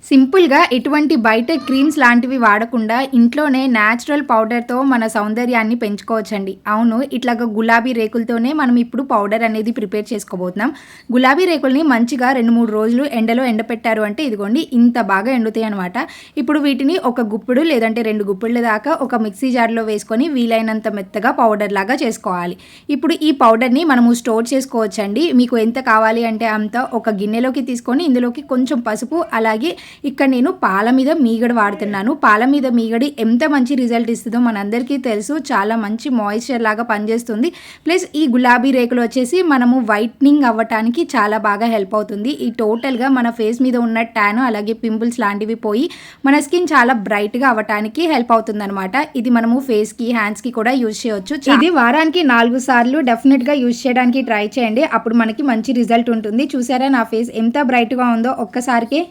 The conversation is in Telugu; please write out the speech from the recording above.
సింపుల్‌గా ఎటువంటి బయట క్రీమ్స్ లాంటివి వాడకుండా ఇంట్లోనే న్యాచురల్ పౌడర్‌తో మన సౌందర్యాన్ని పెంచుకోవచ్చండి. అవును. ఇట్లాగా గులాబీ రేకులతోనే మనం ఇప్పుడు పౌడర్ అనేది ప్రిపేర్ చేసుకోబోతున్నాం. గులాబీ రేకుల్ని మంచిగా 2, 3 రోజులు ఎండలో ఎండపెట్టారు అంటే ఇదిగోండి ఇంత బాగా ఎండుతాయనమాట. ఇప్పుడు వీటిని ఒక గుప్పెడు లేదంటే 2 గుప్పెళ్ళ దాకా ఒక మిక్సీ జార్‌లో వేసుకొని వీలైనంత మెత్తగా పౌడర్ లాగా చేసుకోవాలి. ఇప్పుడు ఈ పౌడర్‌ని మనము స్టోర్ చేసుకోవచ్చండి. మీకు ఎంత కావాలి అంటే అంత ఒక గిన్నెలోకి తీసుకొని ఇందులోకి కొంచెం పసుపు అలాగే ఇక్కడ నేను పాల మీద మీగడ వాడుతున్నాను. పాల మీద మీగడ ఎంత మంచి రిజల్ట్ ఇస్తుందో మనందరికీ తెలుసు. చాలా మంచి మాయిశ్చర్ లాగా పనిచేస్తుంది. ప్లస్ ఈ గులాబీ రేకులు వచ్చేసి మనము వైట్నింగ్ అవ్వటానికి చాలా బాగా హెల్ప్ అవుతుంది. ఈ టోటల్‌గా మన ఫేస్ మీద ఉన్న ట్యాన్ అలాగే పింపుల్స్ లాంటివి పోయి మన స్కిన్ చాలా బ్రైట్‌గా అవ్వటానికి హెల్ప్ అవుతుందనమాట. ఇది మనము ఫేస్‌కి, హ్యాండ్స్‌కి కూడా యూజ్ చేయొచ్చు. ఇది వారానికి 4 సార్లు డెఫినెట్‌గా యూజ్ చేయడానికి ట్రై చేయండి. అప్పుడు మనకి మంచి రిజల్ట్ ఉంటుంది. చూసారా నా ఫేస్ ఎంత బ్రైట్‌గా ఉందో ఒక్కసారికే.